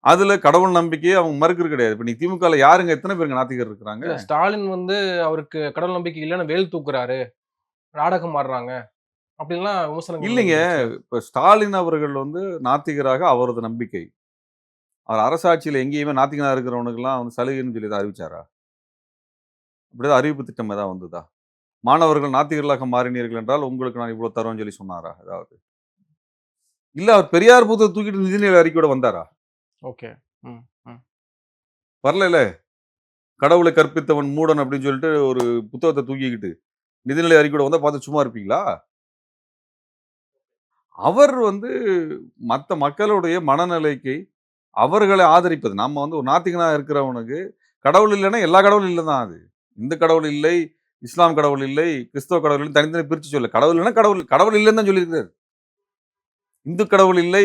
அதுல கடவுள் நம்பிக்கைய அவங்க மறுக்கிறது கிடையாது. இப்ப நீ திமுகல யாருங்க எத்தன பேருங்க நாத்திகர் இருக்கிறாங்க? இல்ல ஸ்டாலின் வந்து அவருக்கு கடவுள் நம்பிக்கை இல்லன்னு வேல் தூக்குறாரு. நாடகம் ஆடுறாங்க. அப்படின்லாம் விமர்சனங்கள் இல்லைங்க. முன்வைக்கப்படுச்சுல்ல. இப்ப ஸ்டாலின் அவர்கள் வந்து நாத்திகராக அவரது நம்பிக்கை. அவர் அரசாட்சியில எங்கேயுமே நாத்திகனா இருக்கிறவனுக்கெல்லாம் வந்து சலுகைன்னு சொல்லி எதாவது அறிவிச்சாரா? அப்படிதான் அறிவிப்பு திட்டம் ஏதாவது வந்ததா? மாணவர்கள் நாத்திகர்களாக மாறினீர்கள் என்றால், உங்களுக்கு நான் இவ்வளவு தருவேன்னு சொல்லி சொன்னாரா ஏதாவது? இல்ல அவர் பெரியார் புத்தகத்த தூக்கிட்டு நிதிநிலை அறிக்கையோட வந்தாரா? ஓகே. ம். ம். வரலைல்ல. கடவுளை கற்பித்தவன் மூடன் அப்படின்னு சொல்லிட்டு ஒரு புத்தகத்த தூக்கிக்கிட்டு, நிதிநிலை அறிக்கையோட வந்தா பார்த்து சும்மா இருப்பீங்களா? அவர் வந்து மத்த மக்களுடைய மனநிலைக்கு அவர்களை ஆதரிப்பது. நம்ம வந்து ஒரு நாத்திகனா இருக்கிறவனுக்கு கடவுள் இல்லன்னா எல்லா கடவுளும் இல்ல தான் அது. இந்து கடவுள் இல்லை, இஸ்லாம் கடவுள் இல்லை, கிறிஸ்தவ கடவுள் இல்லைன்னு தனித்தனி பிரிச்சு சொல்லல. கடவுள் இல்லன்னா கடவுள் கடவுள் இல்லன்னு தான் சொல்லியிருக்காரு. இந்து கடவுள் இல்லை,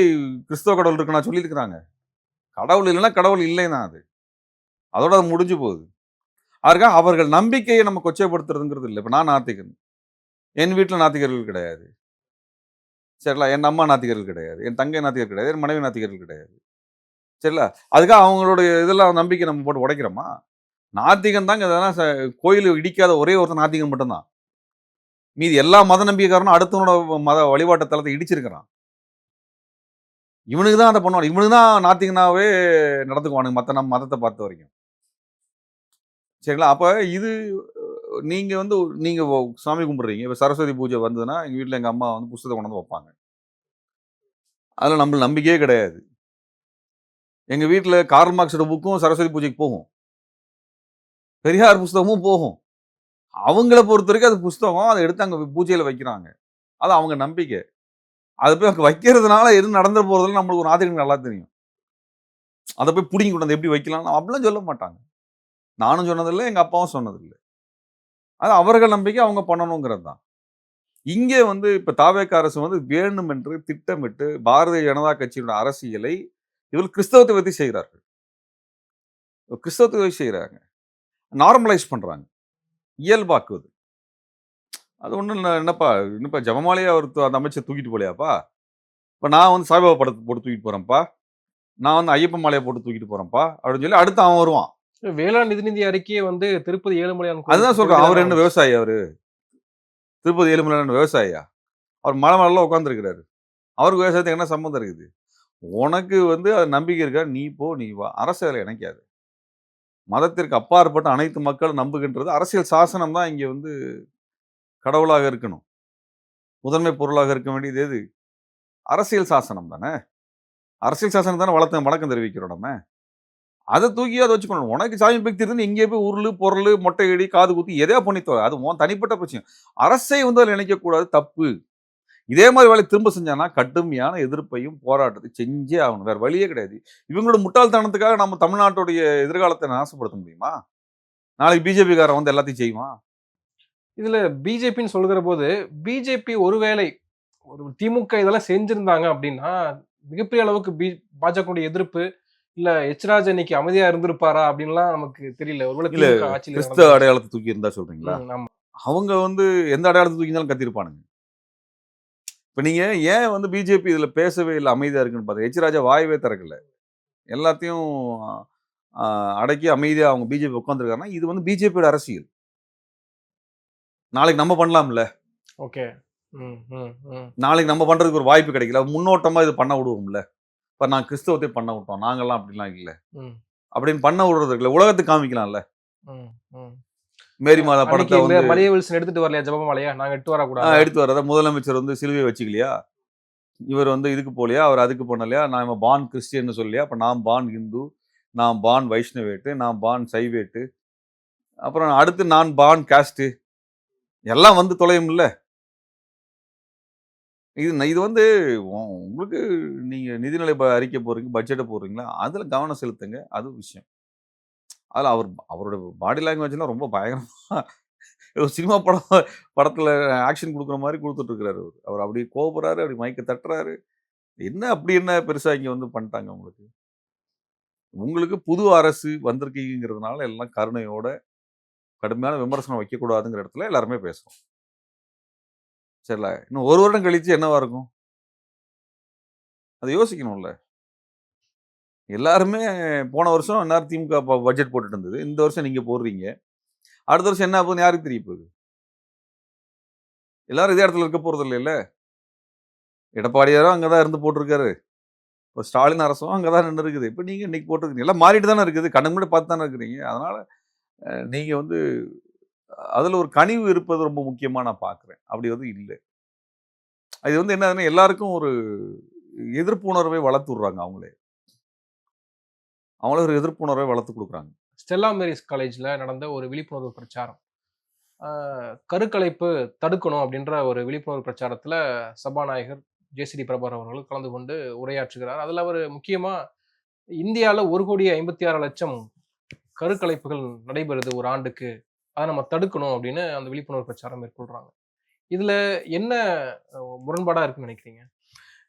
கிறிஸ்தவ கடவுள் இருக்குன்னா சொல்லியிருக்கிறாங்க. கடவுள் இல்லன்னா கடவுள் இல்லை தான் அது. அதோட அது முடிஞ்சு போகுது. அதுக்காக அவர்கள் நம்பிக்கையை நம்ம கொச்சைப்படுத்துறதுங்கிறது இல்ல. இப்ப நான் நாத்திகன். என் வீட்ல நாத்திகர்கள் கிடையாது. சரிங்களா? என் அம்மா நாத்திகர்கள் கிடையாது. என் தங்கை நாத்திகர் கிடையாது. என் மனைவி நாத்திகர்கள் கிடையாது. சரிங்களா? அதுக்காக அவங்களுடைய இதெல்லாம் நம்பிக்கை நம்ம போட்டு உடைக்கிறோமா? நாத்திகன் தாங்க இதெல்லாம் கோயில் இடிக்காத ஒரே ஒருத்தன் நாத்திகன் மட்டும் தான். மீதி எல்லா மத நம்பிக்கைக்காரனும் அடுத்தவனோட மத வழிபாட்டு தலத்த இடிச்சிருக்கிறான். இவனுக்கு தான் அத பண்ணுவானுங்க. இவனுக்கு தான் நாத்திகனாவே நடந்துக்குவானுங்க. மத்த நம்ம மதத்த பார்த்த வரைக்கும். சரிங்களா? அப்ப இது நீங்க வந்து நீங்க சாமி கும்பிடுறீங்க. இப்ப சரஸ்வதி பூஜை வந்ததுன்னா, எங்க வீட்ல எங்க அம்மா வந்து புஸ்தகத்த கொண்டு வந்து வைப்பாங்க. அதுல நம்மளுக்கு நம்பிக்கையே கிடையாது. எங்க வீட்டுல கார்ல் மார்க்ஸோட புக்கும் சரஸ்வதி பூஜைக்கு போகும். பெரியார் புஸ்தகமும் போகும். அவங்கள பொறுத்தவரைக்கும் அது புஸ்தகம். அத எடுத்து அங்க பூஜையில வைக்கிறாங்க. அது அவங்க நம்பிக்கை. அத போய் அங்க வைக்கிறதுனால எதுவும் நடந்துற போறதில்ல நம்மளுக்கு ஒரு நாத்திகனுக்கு நல்லா தெரியும். அத போய் புடுங்கி கொண்டு வந்து எப்படி வைக்கலாம்னு அப்படிலாம் சொல்ல மாட்டாங்க. நானும் சொன்னதில்ல, எங்க அப்பாவும் சொன்னதில்ல. அது அவர்கள் நம்பிக்கை அவங்க பண்ணணுங்கிறது தான். இங்கே வந்து இப்ப தாவேக அரசு வந்து வேண்டுமென்று திட்டமிட்டு பாரதிய ஜனதா கட்சியினுடைய அரசியலை இவர்கள் கிறிஸ்தவத்தை வைத்து செய்கிறார்கள். கிறிஸ்தவத்தை வச்சு செய்றாங்க. நார்மலைஸ் பண்றாங்க. இயல்பாக்குவது. அது ஒண்ணும் இல்ல. என்னப்பா என்னப்பா ஜெபமாலையா அந்த அமைச்சர் தூக்கிட்டு போலயாப்பா? இப்ப நான் வந்து சாய்பாபா படத்த போட்டு தூக்கிட்டு போறேன்ப்பா. நான் வந்து ஐயப்பன் மாலைய போட்டு தூக்கிட்டு போறேன்ப்பா. அப்படின்னு சொல்லி அடுத்து அவன் வருவான். வேளாண் நிதிநிதி அறிக்கையே வந்து திருப்பதி ஏழுமலையான் அதுதான் கோயிலுக்கு சொல்றேன். கொள்கை அவரு தானே என்ன வந்துச்சு. விவசாயி அவரு? திருப்பதி ஏழுமலையான் விவசாயியா? அவர் மலை மேலலாம் உட்கார்ந்திருக்கிறாரு. அவருக்கு விவசாயத்துக்கு என்ன சம்மந்தம் இருக்குது? உனக்கு வந்து அது நம்பிக்கை இருக்கா? நீ போ, நீ வா. அரசு அதுல இணைக்காது. மதத்திற்கு அப்பாற்பட்ட அனைத்து மக்களும் நம்புகின்றது அரசியல் சாசனம் தான் இங்க வந்து கடவுளாக இருக்கணும். முதன்மை பொருளாக இருக்க வேண்டியது எது? அரசியல் சாசனம் தானே. அரசியல் சாசனம் தானே வணக்கம் தெரிவிக்கிறோம் நம்ம. அத தூக்கி அத வச்சுக்கணும். உனக்கு சாமி பக்தி இருக்குன்னு எங்கேயோ போய் உருளு, பொருளு, மொட்டை அடி, காது குத்தி எதையோ பண்ணித்தோ. அது உன் தனிப்பட்ட பிரச்சனை. அரசை வந்து அதில இணைக்கக்கூடாது தப்பு. இதே மாரி வேலைய திரும்ப செஞ்சான்னா, கடுமையான எதிர்ப்பையும், போராட்டத்தையும் செஞ்சே ஆகணும். வேற வழியே கிடையாது. இவங்களோட முட்டாள்தனத்துக்காக நம்ம தமிழ்நாட்டுடைய எதிர்காலத்த நாசப்படுத்த முடியுமா? நாளைக்கு பிஜேபி காரன் வந்து எல்லாத்தையும் செய்வான். இதுல பிஜேபின்னு சொல்லுகிற போது, பிஜேபி ஒருவேளை ஒரு திமுக இதெல்லாம் செஞ்சிருந்தாங்க அப்படின்னா, மிகப்பெரிய அளவுக்கு பாஜகவுடைய எதிர்ப்பு, இல்ல எச்ராஜா இன்னைக்கு அமைதியா இருந்திருப்பாரா? அப்படின்லாம் நமக்கு தெரியல. ஒருவேளை இல்ல திமுக ஆட்சியில கிறிஸ்தவ நடந்திருந்துச்சு. அடையாளத்த தூக்கி இருந்தா சொல்றீங்களா? ஆமா. அவங்க வந்து எந்த அடையாளத்த தூக்கி இருந்தாலும் கத்திருப்பானுங்க. இப்ப நீங்க ஏன் வந்து பிஜேபி இதுல பேசவே இல்ல, அமைதியா இருக்குன்னு பார்த்தா, எச் ராஜா வாயவே திறக்கல. எல்லாத்தையும் அ அடக்கி அமைதியா அவங்க பிஜேபி உட்கார்ந்திருக்காங்கன்னா, இது வந்து பிஜேபியோட அரசியல். நாளைக்கு நம்ம பண்ணலாம்ல. ஓகே. ம், ம், ம், நாளைக்கு நம்ம பண்றதுக்கு ஒரு வாய்ப்பு கிடைக்கல. முன்னோட்டமா இது பண்ண விடுவோம்ல. இப்ப நான் கிறிஸ்தவத்தை பண்ண விட்டோம். நாங்கலாம் அப்படிலாம் இல்ல. ம், அப்படின்னு பண்ண விடுறது இருக்குல்ல. உலகத்துக்கு காமிக்கலாம்ல. ம், ம். மேரி மாதா அன்னைக்கு படத்த இந்த வந்து மரிய வில்சன் எடுத்துட்டு வரலையா ஜெபமாலையா? நாங்க எட்டு வரக்கூடாதா? எடுத்து வர்றத முதலமைச்சர் வந்து சிலுவைய வச்சுக்கலையா? இவர் வந்து இதுக்கு போலயா? அவர் அதுக்கு பண்ணலையா? நாம பார்ன் கிறிஸ்டியன்னு சொல்லலையா? அப்ப நான் பார்ன் ஹிந்து, நான் பார்ன் வைஷ்ணவேட்டு, நான் பார்ன் சைவேட்டு, அப்புறம் அடுத்து நான் பார்ன் காஸ்ட்டு எல்லாம் வந்து தொலையும்ல. இது வந்து உங்களுக்கு நீங்க நிதிநிலை அறிக்கை போடுறீங்க, பட்ஜெட்ட போடுறீங்களா? அதுல கவனம் செலுத்துங்க. அது விஷயம். அதுல அவரோட பாடி லாங்குவேஜ்லாம் ரொம்ப பயங்கரமா ஏதோ சினிமா படத்துல ஆக்ஷன் குடுக்குற மாரி குடுத்துட்டு இருக்கிறாரு அவரு. அவர் அப்படியே கோபப்படுறாரு, அப்படி மைக்க தட்டுறாரு. அப்படி என்ன பெருசா இங்க வந்து பண்ணிட்டாங்க உங்களுக்கு? உங்களுக்கு புது அரசு வந்திருக்கீங்கங்கிறதுனால எல்லாம் கருணையோட, கடுமையான விமர்சனம் வைக்கக்கூடாதுங்கிற இடத்துல எல்லாருமே பேசுறோம். சரில. இன்னும் 1 வருடம் கழிச்சு என்னவா இருக்கும்? அத யோசிக்கணும்ல. எல்லாருமே போன வருஷம் எல்லாரும் திமுக பட்ஜெட் போட்டுட்டு இருந்தது. இந்த வருஷம் நீங்க போடுறீங்க. அடுத்த வருஷம் என்ன ஆகப்போகுதுன்னு யாருக்கு தெரிய போகுது? எல்லாரும் இதே இடத்துல இருக்க போறது இல்லைல்ல. எடப்பாடியாரும் அங்க தான் இருந்து போட்டிருக்காரு. இப்ப ஸ்டாலின் அரசும் அங்க தான் நின்னு இருக்குது. இப்ப நீங்க இன்னைக்கு போட்டிருக்கீங்க. எல்லாம் மாறிட்டு தானே இருக்குது. கண்ணுக்கு முன்னாடி பார்த்து தானே இருக்கிறீங்க. அதனால நீங்க வந்து அதுல ஒரு கனிவு இருப்பது ரொம்ப முக்கியமா நான் பார்க்கிறேன். அப்படி வந்து இல்ல. அது வந்து என்னதுன்னா எல்லாருக்கும் ஒரு எதிர்ப்பு உணர்வை வளர்த்து விடுறாங்க அவங்களே. அவங்களே ஒரு எதிர்ப்பு உணர்வை வளர்த்து குடுக்குறாங்க. ஸ்டெல்லா மேரிஸ் காலேஜ்ல நடந்த ஒரு விழிப்புணர்வு பிரச்சாரம். ஆ, கருக்கலைப்பு தடுக்கணும் அப்படின்ற ஒரு விழிப்புணர்வு பிரச்சாரத்துல சபாநாயகர் ஜே.சி.டி. பிரபாகர் அவர்கள் கலந்து கொண்டு உரையாற்றுகிறார். அதுல அவர் முக்கியமா இந்தியால 1,56,00,000 கருக்கலைப்புகள் நடைபெறுது ஒரு ஆண்டுக்கு. அத நம்ம தடுக்கணும் அப்படின்னு அந்த விழிப்புணர்வு பிரச்சாரம் மேற்கொள்றாங்க. இதுல என்ன முரண்பாடா இருக்குன்னு நினைக்கிறீங்க?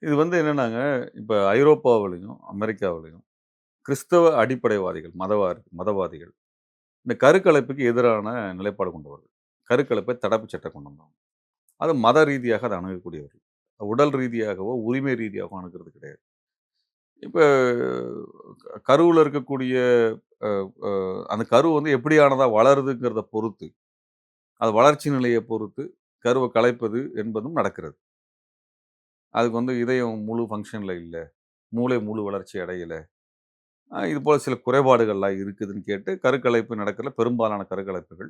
இது வந்து என்னன்னாங்க, இப்ப ஐரோப்பாவிலயும், அமெரிக்காவிலயும் கிறிஸ்தவ அடிப்படைவாதிகள், மதவாதிகள் இந்த கருக்கலைப்புக்கு எதிரான நிலைப்பாடு கொண்டவர்கள். கருக்கலைப்பை தடுப்பு சட்டம் கொண்டு வந்தவங்க. அது மத ரீதியாக அதை அணுகக்கூடியவர்கள். உடல் ரீதியாகவோ, உரிமை ரீதியாகவோ அணுகுறது கிடையாது. இப்ப கருவுல இருக்கக்கூடிய அ அ அந்த கரு வந்து எப்படியானதா வளருதுங்கிறத பொறுத்து, அது வளர்ச்சி நிலைய பொறுத்து கருவ கலைப்பது என்பதும் நடக்கிறது. அதுக்கு வந்து இதயம் முழு ஃபங்ஷன்ல இல்ல. மூளை முழு வளர்ச்சி அடையல. இது போல சில குறைபாடுகள்லாம் இருக்குதுன்னு கேட்டு கருக்கலைப்பு நடக்கல பெரும்பாலான கருக்கலைப்புகள்.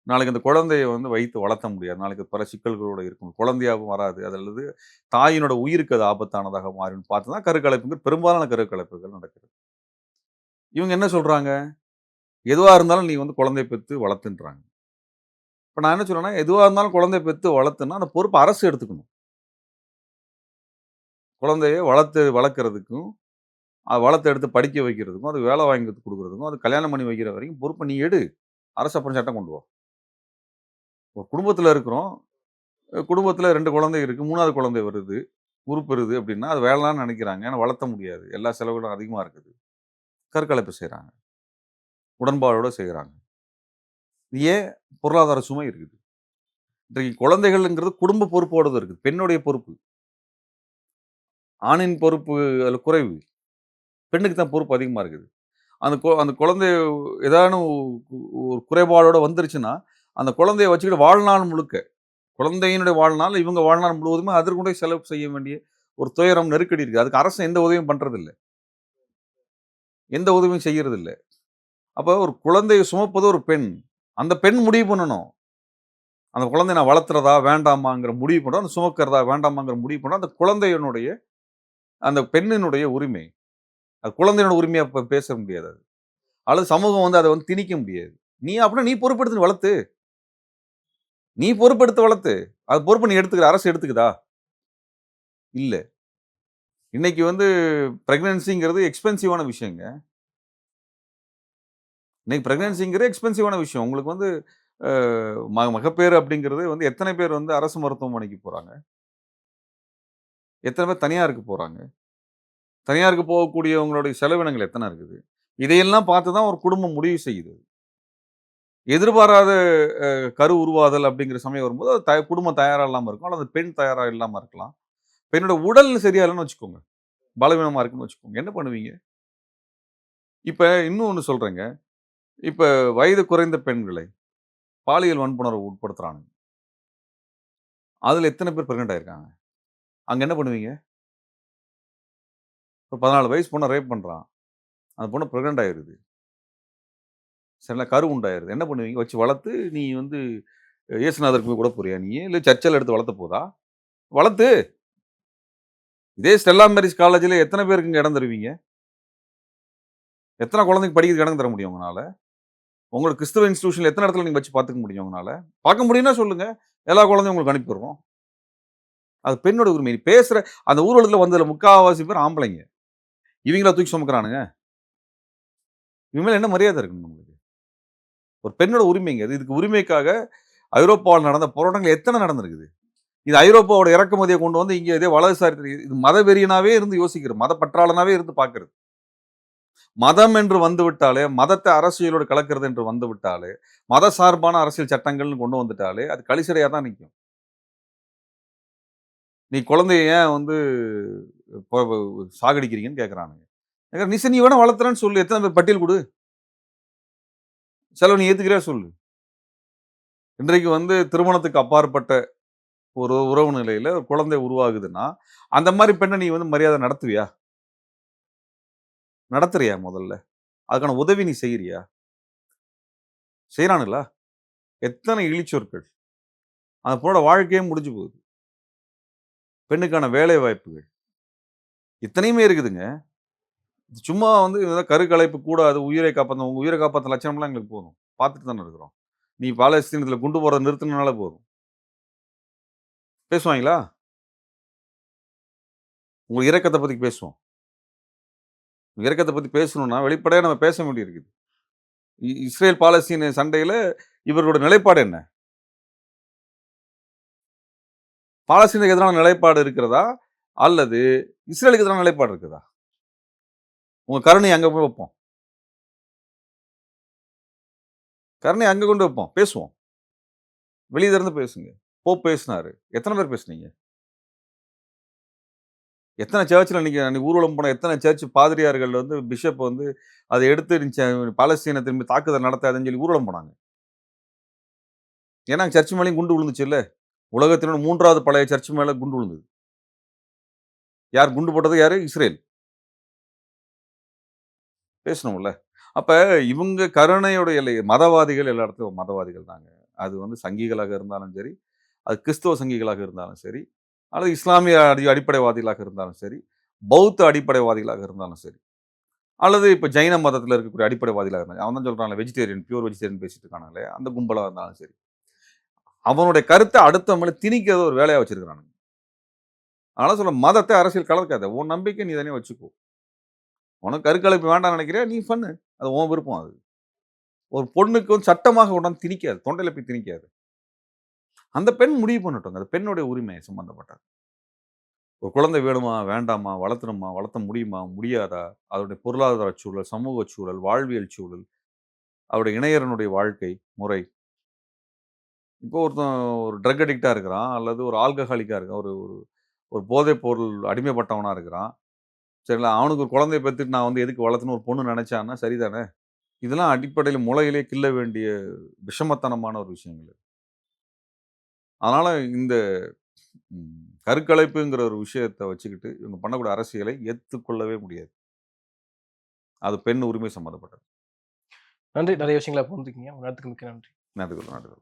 நாளைக்கு அந்த குழந்தைய வந்து வைத்து வளர்த்த முடியாது. நாளைக்கு பல சிக்கல்களோட இருக்கும். குழந்தையாவும் வராது. அது அல்லது தாயினோட உயிருக்கு அது ஆபத்தானதாக மாறிடும் பார்த்து தான் கருக்கலைப்புகள் பெரும்பாலான கருக்கலைப்புகள் நடக்குது. இவங்க என்ன சொல்றாங்க? எதுவா இருந்தாலும் நீ வந்து குழந்தைய பெத்து வளர்த்துன்றாங்க. இப்ப நான் என்ன சொல்றேன்னா, எதுவா இருந்தாலும் குழந்தைய பெத்து வளர்த்துன்னா, அந்த பொறுப்ப அரசு எடுத்துக்கணும். குழந்தைய வளர்க்கறதுக்கும், வளர்த்து எடுத்து படிக்க வைக்கிறதுக்கும், அதுக்கு வேலை வாங்கி குடுக்குறதுக்கும், அது கல்யாணம் பண்ணி வைக்கிற வரைக்கும் பொறுப்ப நீ எடு. அரசு அப்புறம் சட்டம் கொண்டு வா. ஒரு குடும்பத்துல இருக்கிறோம். குடும்பத்துல 2 குழந்தை இருக்கு. 3வது குழந்தை வருது. உருப்பெறுது அப்படின்னா, அது வேணாம்னு நெனைக்கிறாங்க. ஏன்னா வளர்த்த முடியாது. எல்லா செலவுகளும் அதிகமா இருக்குது. கருக்கலைப்பு செய்றாங்க. உடன்பாடோட செய்றாங்க. ஏன்? பொருளாதார சுமை இருக்குது. இன்றைக்கு குழந்தைகள்ங்கிறது குடும்ப பொறுப்போடது இருக்குது. பெண்ணுடைய பொறுப்பு. ஆணின் பொறுப்பு அதுல குறைவு. பெண்ணுக்கு தான் பொறுப்பு அதிகமா இருக்குது. அந்த குழந்தை ஏதானும் ஒரு குறைபாடோட வந்துருச்சுன்னா, அந்த குழந்தைய வச்சுக்கிட்டு வாழ்நாள் முழுக்க, குழந்தையினுடைய வாழ்நாள், இவங்க வாழ்நாள் முழுவதுமே அதற்குண்டே செலவு செய்ய வேண்டிய ஒரு துயரம், நெருக்கடி இருக்கு. அதுக்கு அரசு எந்த உதவியும் பண்றதில்ல. எந்த உதவியும் செய்யறதில்ல. அப்ப ஒரு குழந்தைய சுமப்பது ஒரு பெண். அந்த பெண் முடிவு பண்ணணும். அந்த குழந்தைய நான் வளர்த்துறதா, வேண்டாமாங்கிற முடிவு பண்றோம். அந்த சுமக்கிறதா, வேண்டாமாங்கிற முடிவு பண்றோம். அந்த குழந்தையினுடைய அந்த பெண்ணினுடைய உரிமை. அது குழந்தையோட உரிமையா பேச முடியாது அது. அல்லது சமூகம் வந்து அத வந்து திணிக்க முடியாது. நீ அப்படின்னா நீ பொறுப்பெடுத்து வளர்த்து. நீ பொறுப்பெடுத்து வளர்த்து. அது பொறுப்ப நீ எடுத்துக்கிற அரசு எடுத்துக்குதா? இல்ல. இன்னைக்கு வந்து பிரெக்னன்சிங்கிறது எக்ஸ்பென்சிவான விஷயங்க. இன்னைக்கு பிரெக்னன்சிங்கிறது எக்ஸ்பென்சிவான விஷயம். உங்களுக்கு வந்து அ மகப்பேறு அப்படிங்கிறது வந்து எத்தனை பேர் வந்து அரசு மருத்துவமனைக்கு போறாங்க? எத்தனை பேர் தனியாருக்கு போறாங்க? தனியாருக்கு போகக்கூடியவங்களுடைய செலவினங்கள் எத்தன இருக்குது? இதையெல்லாம் பார்த்து தான் ஒரு குடும்பம் முடிவு செய்யுது. எதிர்பாராத கரு உருவாதல் அப்படிங்கிற சமயம் வரும்போது, அது குடும்பம் தயாரா இல்லாம இருக்கும். அல்லது பெண் தயாரா இல்லாம இருக்கலாம். பெண்ணோட உடல் சரியா இல்லன்னு வச்சுக்கோங்க. பலவீனமா இருக்குன்னு வச்சுக்கோங்க. என்ன பண்ணுவீங்க? இப்ப இன்னும் ஒண்ணு சொல்றேங்க. இப்ப வயது குறைந்த பெண்களை பாலியல் வன்புணர்வு உட்படுத்துறானுங்க. அதுல எத்தன பேர் பிரெக்னன்ட் ஆயிருக்காங்க? அங்க என்ன பண்ணுவீங்க? ஒரு 14 வயசு பொண்ண ரேப் பண்றான். அந்த பொண்ணு பிரெக்னன்ட் ஆயிருது. சரிங்களா? கரு உண்டாயிருது. என்ன பண்ணுவீங்க? வச்சு வளர்த்து நீ வந்து இயேசுநாதருக்கு போய் கூட போறியா நீ? இல்ல சர்ச்சுல எடுத்து வளர்த்த போதா? வளர்த்து. இதே ஸ்டெல்லா மேரிஸ் காலேஜ்ல எத்தன பேருக்குங்க இடம் தருவீங்க? எத்தன குழந்தைக்கு படிக்கிறதுக்கு இடம் தர முடியும் உங்கனால? உங்களோட கிறிஸ்தவ இன்ஸ்டிடியூஷன்ல எத்தன இடத்துல நீங்க வச்சு பார்த்துக்க முடியும் உங்கனால? பார்க்க முடியும்னா சொல்லுங்க. எல்லா குழந்தையும் உங்களுக்கு அனுப்பி விடுறோம். அது பெண்ணோட உரிமை. நீ பேசுற அந்த ஊர்வலத்துல வந்ததுல 3/4வாசி பேர் ஆம்பளைங்க. இவங்களா தூக்கி சுமக்குறானுங்க. இவங்க மேல என்ன மரியாதை இருக்குங்க உங்களுக்கு? ஒரு பெண்ணோட உரிமைங்க அது. இதுக்கு உரிமைக்காக ஐரோப்பாவுல நடந்த போராட்டங்கள் எத்தன நடந்திருக்குது? இது ஐரோப்பாவோட இறக்குமதிய கொண்டு வந்து இங்க இதே வலதுசாரி இது மதவெறியனாவே இருந்து யோசிக்கிறது. மதப்பற்றாளனாவே இருந்து பார்க்கிறது. மதம் என்று வந்துவிட்டாலே, மதத்த அரசியலோடு கலக்கிறது என்று வந்துவிட்டாலே, மத சார்பான அரசியல் சட்டங்கள்னு கொண்டு வந்துட்டாலே, அது கழிசடையா தான் நிக்கும். நீ குழந்தைய ஏன் வந்து பொ பொ சாகடிக்கிறீங்கன்னு கேட்கறானுங்க. நீ சரி நீ வேணா வளர்த்துறேன்னு சொல்லு. எத்தன பேர் பட்டியல் குடு. செலவு நீ ஏத்துக்கிறியா சொல்லு. இன்றைக்கு வந்து திருமணத்துக்கு அப்பாற்பட்ட ஒரு உறவு நிலையில ஒரு குழந்தை உருவாகுதுன்னா, அந்த மாரி பெண்ண நீ வந்து மரியாதை நடத்துவியா? நடத்துறியா முதல்ல? அதுக்கான உதவி நீ செய்றியா? செய்றானுங்களா? எத்தன இழிச்சொற்கள். அந்த பொண்ணோட வாழ்க்கையே முடிஞ்சு போகுது. பெண்ணுக்கான வேலை வாய்ப்புகள். இத்தனையுமே இருக்குதுங்க. சும்மா வந்து ஏதோ கருக்கலைப்பு கூடாது, உயிரை காப்பாத்தணும். உங்க உயிரை காப்பாத்துன லட்சணம்லாம் எங்களுக்கு போதும். பார்த்துட்டு தானே இருக்கிறோம். நீ பாலஸ்தீனத்தில குண்டு போடுறத நிறுத்துனனால போதும். பேசுவாய்ங்களா? உங்க இரக்கத்த பத்தி பேசுவோம். உங்க இரக்கத்த பத்தி பேசணும்னா, வெளிப்படையா நம்ம பேச வேண்டியிருக்குது. இஸ்ரேல் பாலஸ்தீன சண்டையில இவர்களோட நிலைப்பாடு என்ன? பாலஸ்தீனுக்கு எதிரான நிலைப்பாடு இருக்கிறதா? அல்லது இஸ்ரேலுக்கு எதிரான நிலைப்பாடு இருக்குதா? உங்க கருணைய அங்க போய் வைப்போம். கருணைய அங்க கொண்டு வைப்போம். பேசுவோம். வெளிய திறந்து பேசுங்க. போப் பேசினாரு. எத்தன பேர் பேசுனீங்க? எத்தன சர்ச்ல அன்னைக்கு ஊர்வலம் போன எத்தன சர்ச் பாதிரியார்கள் வந்து பிஷப் வந்து அத எடுத்து பாலஸ்தீன திரும்பி தாக்குதல் நடத்தாதுன்னு சொல்லி ஊர்வலம் போனாங்க. ஏன்னா சர்ச் மேலயும் குண்டு விழுந்துச்சுல்ல. உலகத்தினோட 3வது பழைய சர்ச் மேல குண்டு விழுந்தது. யார் குண்டு போட்டது யாரு? இஸ்ரேல். பேசணும்ல. அப்ப இவங்க கருணையோட எல்லை மதவாதிகள் எல்லா இடத்துலயும் மதவாதிகள் தாங்க. அது வந்து சங்கிகளாக இருந்தாலும் சரி, அது கிறிஸ்தவ சங்கிகளாக இருந்தாலும் சரி, அல்லது இஸ்லாமிய அடிப்படைவாதிகளாக இருந்தாலும் சரி, பௌத்த அடிப்படைவாதிகளாக இருந்தாலும் சரி. அல்லது இப்போ ஜைன மதத்தில் இருக்கக்கூடிய அடிப்படைவாதிகளாக இருந்தாங்க, அவன் தான் சொல்கிறாங்களே வெஜிடேரியன், பியூர் வெஜிடேரியன் பேசிட்டு இருக்கானுங்களே, அந்த கும்பலாக இருந்தாலும் சரி, அவனுடைய கருத்தை அடுத்த மேலே திணிக்கிறத ஒரு வேலையாக வச்சிருக்கிறானுங்க. அதனால சொல்ல, மதத்தை அரசியல் கலக்காத, உன் நம்பிக்கை நீ தானே வச்சுக்கோ. உனக்கு கருக்கலைப்பு வேண்டாம்னு நினைக்கிறியா, நீ பண்ணு, அது உன் விருப்பம். அது ஒரு பொண்ணுக்கு வந்து சட்டமாக கொண்டாந்து திணிக்காது, தொண்டையில போய் திணிக்காது. அந்த பெண் முடிவு பண்ணட்டும், அது பெண்ணுடைய உரிமை சம்பந்தப்பட்டது. ஒரு குழந்தை வேணுமா வேண்டாமா, வளர்த்தணுமா வளர்த்த முடியுமா முடியாதா, அதோடைய பொருளாதார சூழல், சமூக சூழல், வாழ்வியல் சூழல், அவருடைய இணையரனுடைய வாழ்க்கை முறை. இப்போ ஒருத்தன் ஒரு ட்ரக் அடிக்டா இருக்கிறான், அல்லது ஒரு ஆல்கஹாலிக்கா இருக்கான், ஒரு ஒரு ஒரு போதைப் பொருள் அடிமைப்பட்டவனா இருக்கிறான். சரிங்களா, அவனுக்கு ஒரு குழந்தைய பெத்துட்டு நான் வந்து எதுக்கு வளர்த்தணும் ஒரு பொண்ணு நினைச்சான்னா சரிதானே. இதெல்லாம் அடிப்படையில் முளையிலே கிள்ள வேண்டிய விஷமத்தனமான ஒரு விஷயங்கள். அதனால இந்த கருக்கலைப்புங்கிற ஒரு விஷயத்தை வச்சுக்கிட்டு இவங்க பண்ணக்கூடிய அரசியலை ஏற்றுக்கொள்ளவே முடியாது. அது பெண் உரிமை சம்மந்தப்பட்டது. நன்றி. நிறைய விஷயங்கள பகிர்ந்துக்கிட்டீங்க. உங்க நேரத்துக்கு மிக்க நன்றி. நன்றி.